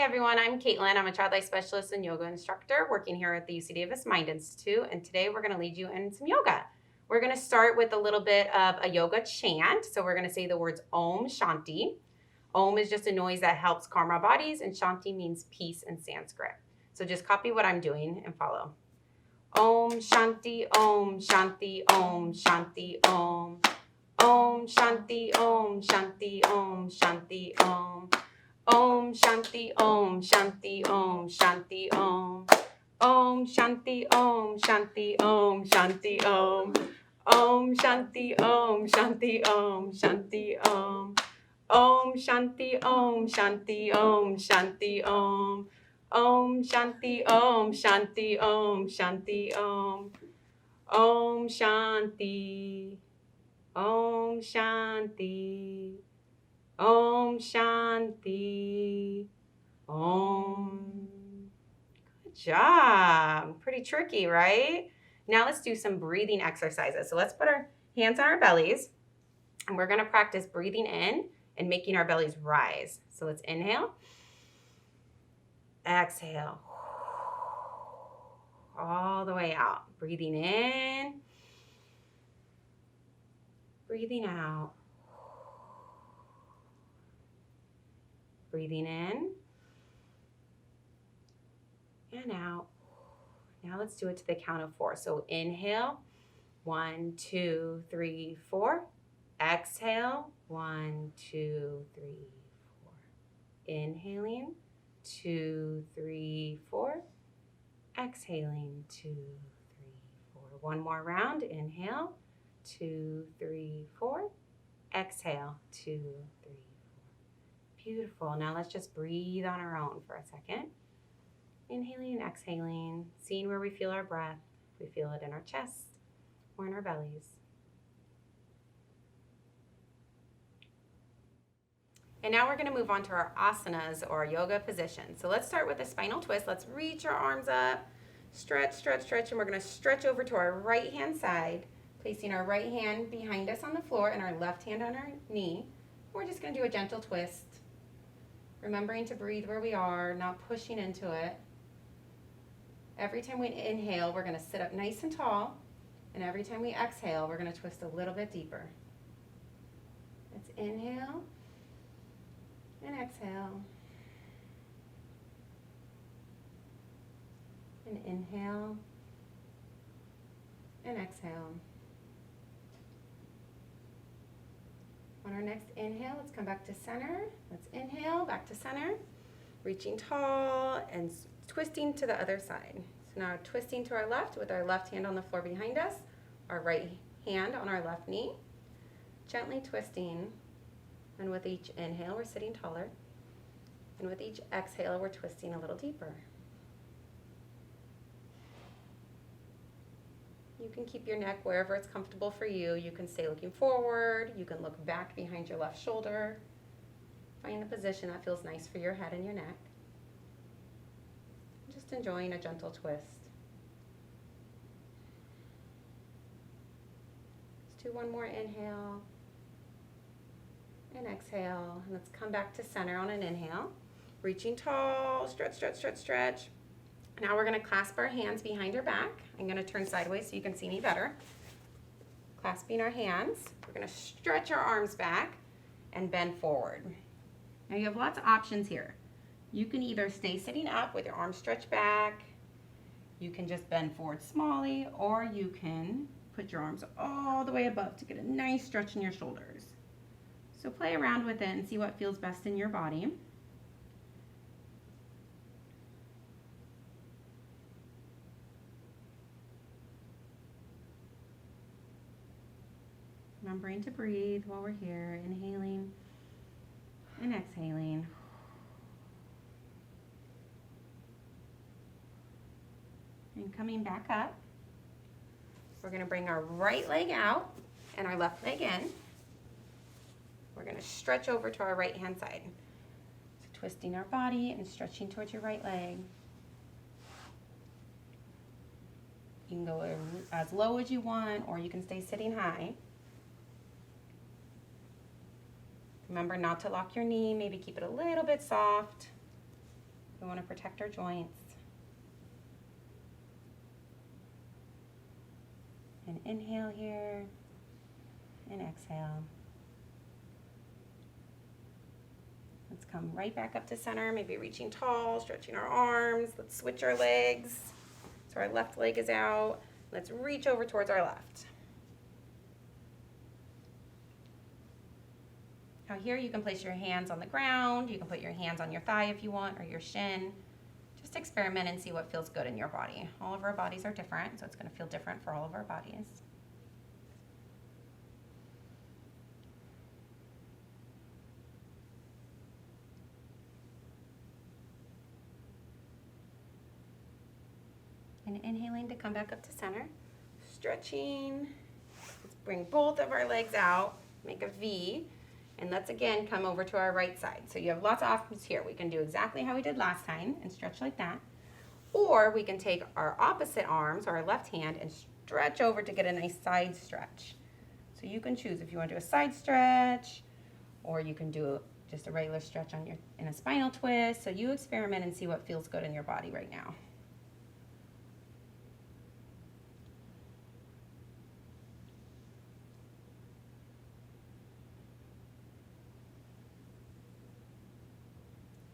everyone, I'm Caitlin. I'm a child life specialist and yoga instructor working here at the UC Davis Mind Institute, and today we're going to lead you in some yoga. We're going to start with a little bit of a yoga chant. So we're going to say the words Om Shanti. Om is just a noise that helps calm our bodies, and Shanti means peace in Sanskrit. So just copy what I'm doing and follow. Om Shanti, Om Shanti, Om Shanti, Om. Om Shanti, Om Shanti, Om Shanti, Om. Om Shanti, Om Shanti, Om Shanti, Om. Om Shanti, Om Shanti, Om Shanti, Om. Om Shanti, Om Shanti, Om Shanti, Om. Om Shanti, Om Shanti, Om Shanti, Om. Om Shanti, Om Shanti, Om Shanti, Om. Om Shanti, Om Shanti. Om Shanti, Om. Good job. Pretty tricky, right? Now let's do some breathing exercises. So let's put our hands on our bellies, and we're going to practice breathing in and making our bellies rise. So let's inhale, exhale, all the way out. Breathing in, breathing out. Breathing in and out. Now let's do it to the count of 4. So inhale, 1, 2, 3, 4. Exhale, 1, 2, 3, 4. Inhaling, 2, 3, 4. Exhaling, 2, 3, 4. One more round. Inhale, 2, 3, 4. Exhale, 2, 3, 4. Beautiful. Now let's just breathe on our own for a second. Inhaling and exhaling, seeing where we feel our breath. We feel it in our chest or in our bellies. And now we're going to move on to our asanas or yoga position. So let's start with a spinal twist. Let's reach our arms up, stretch, stretch, stretch, and we're going to stretch over to our right hand side, placing our right hand behind us on the floor and our left hand on our knee. We're just going to do a gentle twist. Remembering to breathe where we are, not pushing into it. Every time we inhale, we're going to sit up nice and tall. And every time we exhale, we're going to twist a little bit deeper. Let's inhale and exhale. And inhale and exhale. On our next inhale, let's come back to center. Let's inhale, back to center, reaching tall and twisting to the other side. So now twisting to our left with our left hand on the floor behind us, our right hand on our left knee, gently twisting. And with each inhale, we're sitting taller. And with each exhale, we're twisting a little deeper. You can keep your neck wherever it's comfortable for you. You can stay looking forward. You can look back behind your left shoulder. Find a position that feels nice for your head and your neck. Just enjoying a gentle twist. Let's do one more inhale and exhale. And let's come back to center on an inhale. Reaching tall, stretch, stretch, stretch, stretch. Now we're going to clasp our hands behind our back. I'm going to turn sideways so you can see me better. Clasping our hands, we're going to stretch our arms back and bend forward. Now you have lots of options here. You can either stay sitting up with your arms stretched back, you can just bend forward smallly, or you can put your arms all the way above to get a nice stretch in your shoulders. So play around with it and see what feels best in your body. Remembering to breathe while we're here, inhaling and exhaling. And coming back up, we're going to bring our right leg out and our left leg in. We're going to stretch over to our right hand side. So twisting our body and stretching towards your right leg. You can go as low as you want, or you can stay sitting high. Remember not to lock your knee, maybe keep it a little bit soft. We want to protect our joints. And inhale here, and exhale. Let's come right back up to center, maybe reaching tall, stretching our arms. Let's switch our legs. So our left leg is out. Let's reach over towards our left. Now here you can place your hands on the ground. You can put your hands on your thigh if you want, or your shin. Just experiment and see what feels good in your body. All of our bodies are different, so it's going to feel different for all of our bodies. And inhaling to come back up to center. Stretching. Let's bring both of our legs out. Make a V. And let's again come over to our right side. So you have lots of options here. We can do exactly how we did last time and stretch like that. Or we can take our opposite arms, or our left hand, and stretch over to get a nice side stretch. So you can choose if you want to do a side stretch, or you can do just a regular stretch in a spinal twist. So you experiment and see what feels good in your body right now.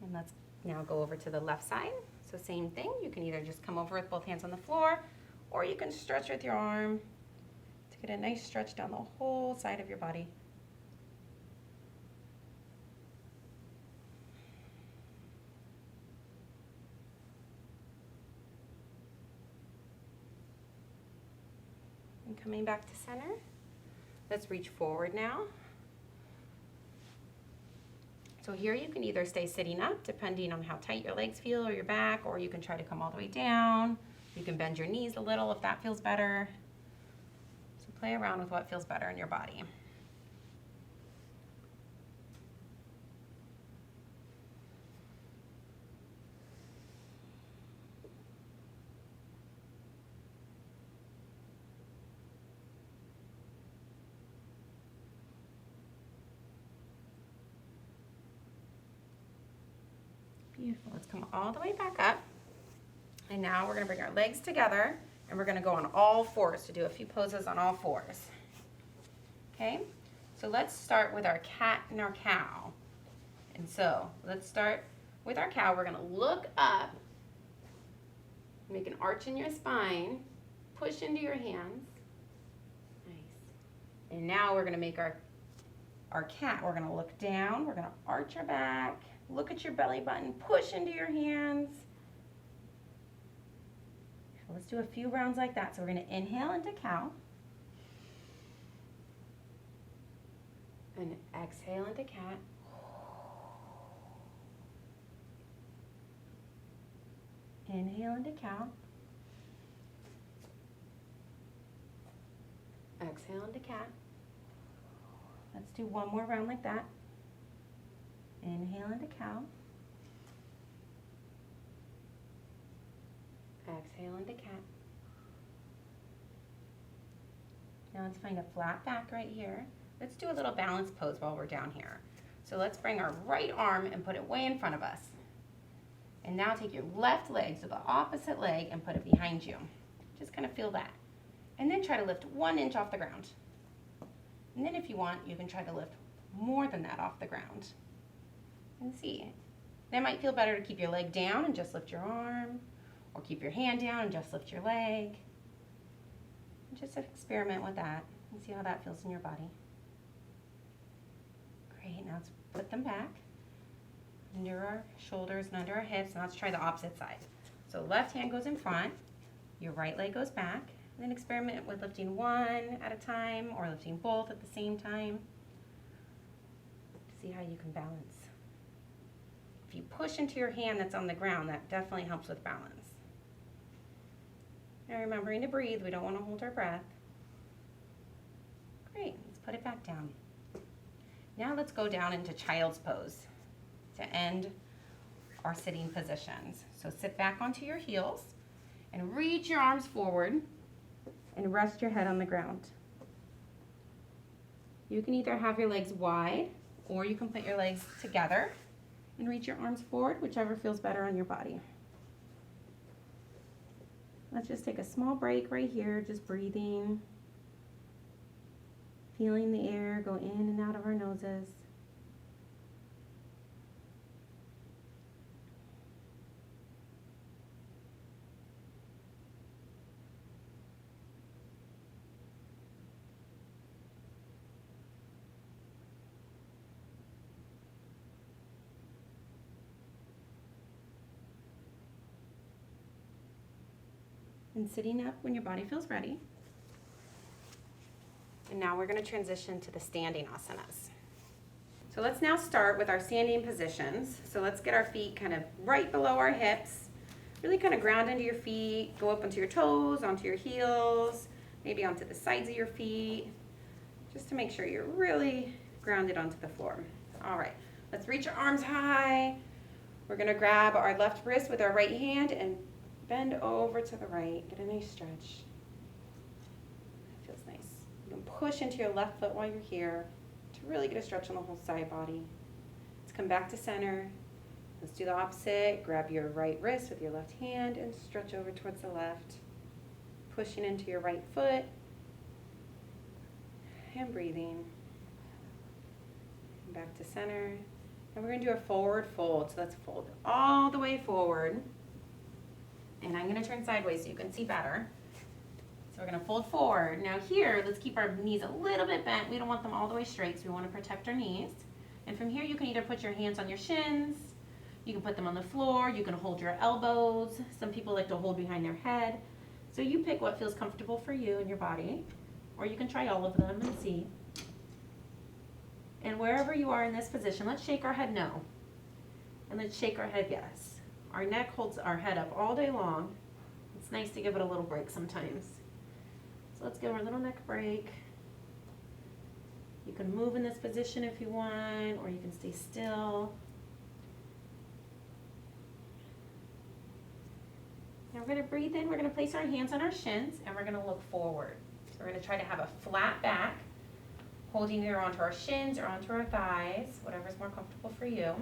And let's now go over to the left side. So same thing, you can either just come over with both hands on the floor, or you can stretch with your arm to get a nice stretch down the whole side of your body. And coming back to center, let's reach forward now. So here you can either stay sitting up, depending on how tight your legs feel or your back, or you can try to come all the way down. You can bend your knees a little if that feels better. So play around with what feels better in your body. Beautiful. Let's come all the way back up. And now we're going to bring our legs together, and we're going to go on all fours to do a few poses on all fours. Okay? So let's start with our cat and our cow. And so let's start with our cow. We're going to look up, make an arch in your spine, push into your hands. Nice. And now we're going to make our cat. We're going to look down. We're going to arch our back. Look at your belly button, push into your hands. So let's do a few rounds like that. So we're going to inhale into cow. And exhale into cat. Inhale into cow. Exhale into cat. Let's do one more round like that. Inhale into cow. Exhale into cat. Now let's find a flat back right here. Let's do a little balance pose while we're down here. So let's bring our right arm and put it way in front of us. And now take your left leg, so the opposite leg, and put it behind you. Just kind of feel that. And then try to lift 1 inch off the ground. And then if you want, you can try to lift more than that off the ground. And see. That might feel better to keep your leg down and just lift your arm, or keep your hand down and just lift your leg. And just experiment with that and see how that feels in your body. Great, now let's put them back under our shoulders and under our hips. Now let's try the opposite side. So left hand goes in front, your right leg goes back, and then experiment with lifting one at a time or lifting both at the same time. See how you can balance. If you push into your hand that's on the ground, that definitely helps with balance. Now remembering to breathe, we don't want to hold our breath. Great, let's put it back down. Now let's go down into child's pose to end our sitting positions. So sit back onto your heels and reach your arms forward and rest your head on the ground. You can either have your legs wide or you can put your legs together And reach your arms forward, whichever feels better on your body. Let's just take a small break right here, just breathing. Feeling the air go in and out of our noses. And sitting up when your body feels ready. And now we're going to transition to the standing asanas. So let's now start with our standing positions. So let's get our feet kind of right below our hips. Really kind of ground into your feet, go up onto your toes, onto your heels, maybe onto the sides of your feet, just to make sure you're really grounded onto the floor. All right, let's reach our arms high. We're going to grab our left wrist with our right hand and bend over to the right. Get a nice stretch. That feels nice. You can push into your left foot while you're here to really get a stretch on the whole side body. Let's come back to center. Let's do the opposite. Grab your right wrist with your left hand and stretch over towards the left. Pushing into your right foot. And breathing. Back to center. And we're going to do a forward fold. So let's fold all the way forward. And I'm going to turn sideways so you can see better. So we're going to fold forward. Now here, let's keep our knees a little bit bent. We don't want them all the way straight, so we want to protect our knees. And from here, you can either put your hands on your shins, you can put them on the floor, you can hold your elbows. Some people like to hold behind their head. So you pick what feels comfortable for you and your body, or you can try all of them and see. And wherever you are in this position, let's shake our head no. And let's shake our head yes. Our neck holds our head up all day long. It's nice to give it a little break sometimes. So let's give our little neck break. You can move in this position if you want, or you can stay still. Now we're going to breathe in. We're going to place our hands on our shins, and we're going to look forward. So we're going to try to have a flat back, holding either onto our shins or onto our thighs, whatever's more comfortable for you.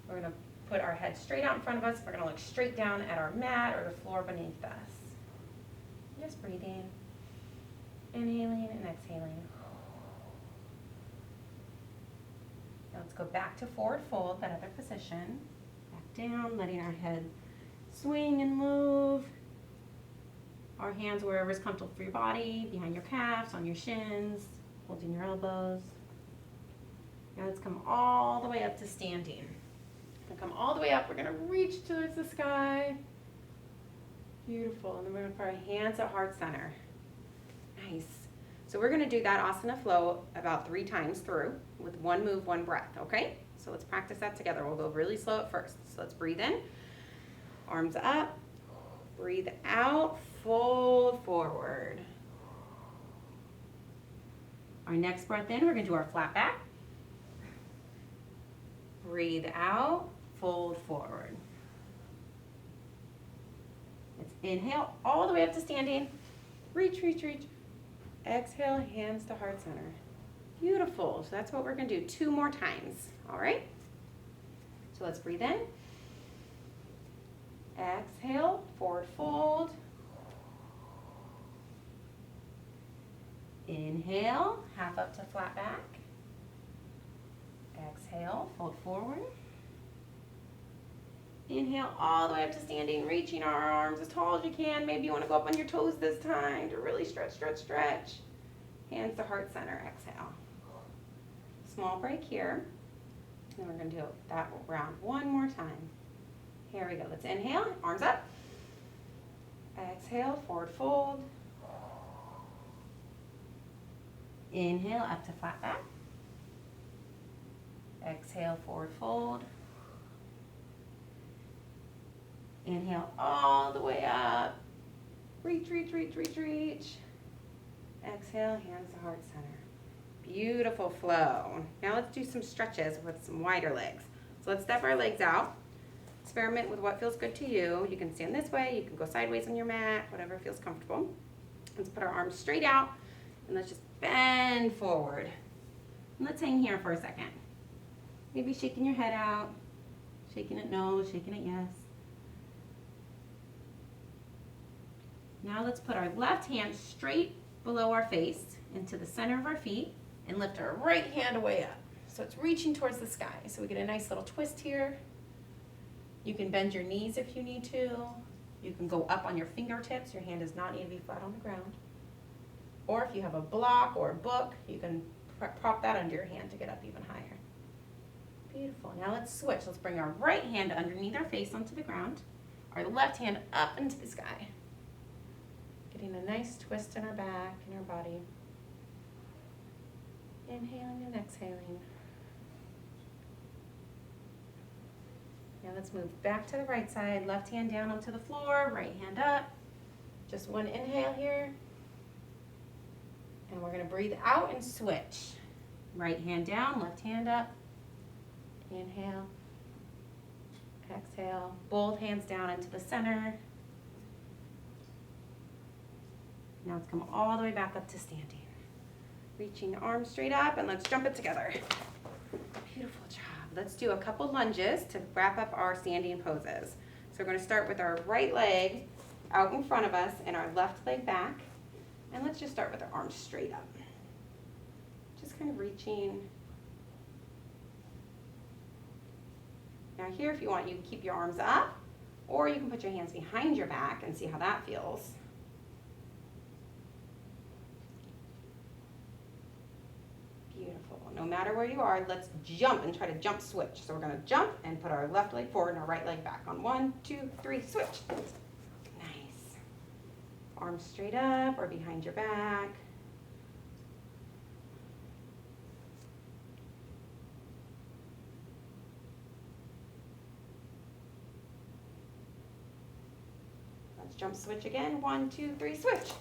We're going to put our head straight out in front of us. We're going to look straight down at our mat or the floor beneath us. Just breathing, inhaling and exhaling. Now let's go back to forward fold, that other position. Back down, letting our head swing and move. Our hands wherever is comfortable for your body, behind your calves, on your shins, holding your elbows. Now let's come all the way up to standing. Come all the way up. We're going to reach towards the sky. Beautiful. And then we're going to put our hands at heart center. Nice. So we're going to do that asana flow about 3 times through with one move, one breath, okay? So let's practice that together. We'll go really slow at first. So let's breathe in. Arms up. Breathe out. Fold forward. Our next breath in, we're going to do our flat back. Breathe out. Fold forward. Let's inhale all the way up to standing. Reach, reach, reach. Exhale, hands to heart center. Beautiful. So that's what we're going to do 2 more times. All right? So let's breathe in. Exhale, forward fold. Inhale, half up to flat back. Exhale, fold forward. Inhale all the way up to standing, reaching our arms as tall as you can. Maybe you want to go up on your toes this time to really stretch, stretch, stretch. Hands to heart center, exhale. Small break here. And we're going to do that round one more time. Here we go. Let's inhale, arms up. Exhale, forward fold. Inhale, up to flat back. Exhale, forward fold. Inhale all the way up. Reach, reach, reach, reach, reach. Exhale, hands to heart center. Beautiful flow. Now let's do some stretches with some wider legs. So let's step our legs out. Experiment with what feels good to you. You can stand this way, you can go sideways on your mat, whatever feels comfortable. Let's put our arms straight out and let's just bend forward. And let's hang here for a second. Maybe shaking your head out, shaking it no, shaking it yes. Now let's put our left hand straight below our face into the center of our feet and lift our right hand way up. So it's reaching towards the sky. So we get a nice little twist here. You can bend your knees if you need to. You can go up on your fingertips. Your hand does not need to be flat on the ground. Or if you have a block or a book, you can prop that under your hand to get up even higher. Beautiful. Now let's switch. Let's bring our right hand underneath our face onto the ground. Our left hand up into the sky. Getting a nice twist in our back and our body. Inhaling and exhaling. Now let's move back to the right side. Left hand down onto the floor, right hand up. Just one inhale here. And we're going to breathe out and switch. Right hand down, left hand up. Inhale. Exhale. Both hands down into the center. Now let's come all the way back up to standing. Reaching the arms straight up and let's jump it together. Beautiful job. Let's do a couple lunges to wrap up our standing poses. So we're going to start with our right leg out in front of us and our left leg back. And let's just start with our arms straight up. Just kind of reaching. Now here, if you want, you can keep your arms up, or you can put your hands behind your back and see how that feels. Beautiful. No matter where you are, let's jump and try to jump switch. So we're going to jump and put our left leg forward and our right leg back on 1, 2, 3, switch. Nice. Arms straight up or behind your back. Let's jump switch again. 1, 2, 3, switch.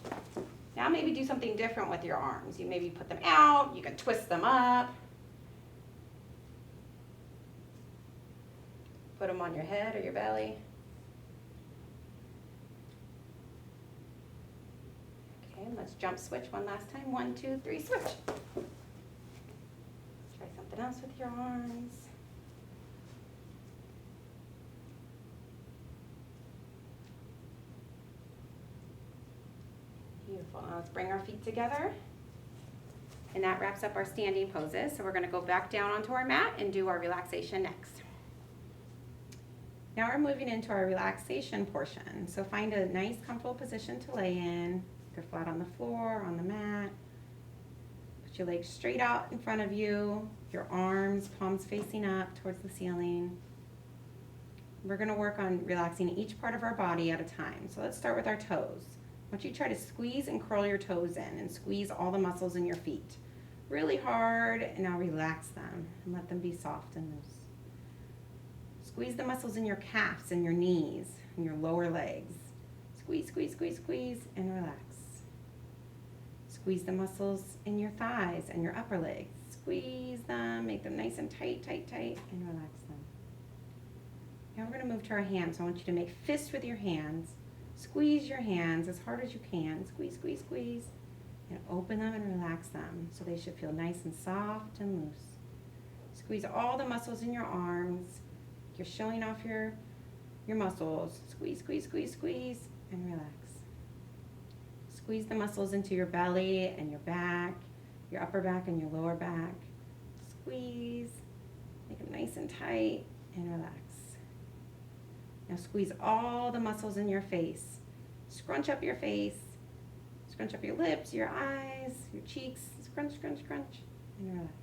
Now maybe do something different with your arms. You maybe put them out, you can twist them up. Put them on your head or your belly. Okay, let's jump switch one last time. 1, 2, 3, switch. Try something else with your arms. Beautiful. Now let's bring our feet together. And that wraps up our standing poses. So we're going to go back down onto our mat and do our relaxation next. Now we're moving into our relaxation portion. So find a nice comfortable position to lay in. You're flat on the floor, on the mat. Put your legs straight out in front of you. Your arms, palms facing up towards the ceiling. We're going to work on relaxing each part of our body at a time. So let's start with our toes. I want you to try to squeeze and curl your toes in and squeeze all the muscles in your feet really hard, and now relax them and let them be soft and loose. Squeeze the muscles in your calves and your knees and your lower legs. Squeeze, squeeze, squeeze, squeeze, and relax. Squeeze the muscles in your thighs and your upper legs. Squeeze them, make them nice and tight, tight, tight, and relax them. Now we're going to move to our hands. I want you to make fists with your hands. Squeeze your hands as hard as you can. Squeeze, squeeze, squeeze. And open them and relax them so they should feel nice and soft and loose. Squeeze all the muscles in your arms. You're showing off your muscles. Squeeze, squeeze, squeeze, squeeze, and relax. Squeeze the muscles into your belly and your back, your upper back and your lower back. Squeeze. Make them nice and tight and relax. Now squeeze all the muscles in your face. Scrunch up your face. Scrunch up your lips, your eyes, your cheeks. Scrunch, scrunch, scrunch, and relax.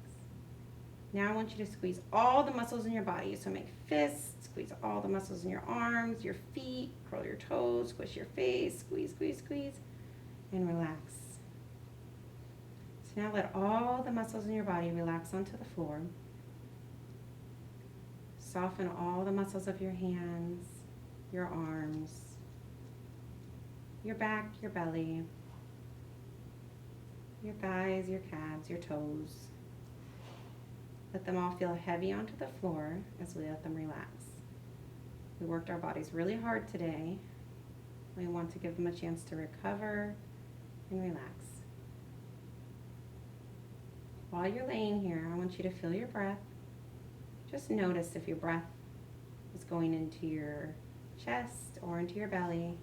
Now I want you to squeeze all the muscles in your body. So make fists, squeeze all the muscles in your arms, your feet, curl your toes, squish your face, squeeze, squeeze, squeeze, and relax. So now let all the muscles in your body relax onto the floor. Soften all the muscles of your hands, your arms, your back, your belly, your thighs, your calves, your toes. Let them all feel heavy onto the floor as we let them relax. We worked our bodies really hard today. We want to give them a chance to recover and relax. While you're laying here, I want you to feel your breath. Just notice if your breath is going into your chest or into your belly.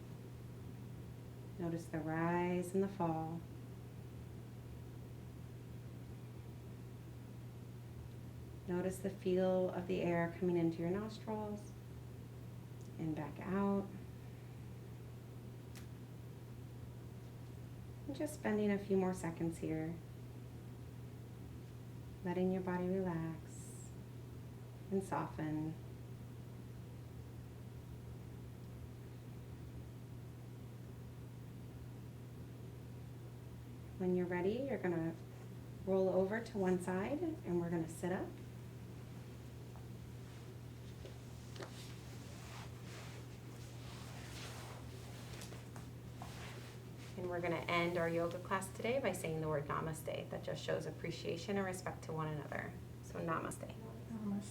Notice the rise and the fall. Notice the feel of the air coming into your nostrils and back out. And just spending a few more seconds here, letting your body relax and soften. When you're ready, you're going to roll over to one side and we're going to sit up. And we're going to end our yoga class today by saying the word namaste. That just shows appreciation and respect to one another. So namaste. Namaste.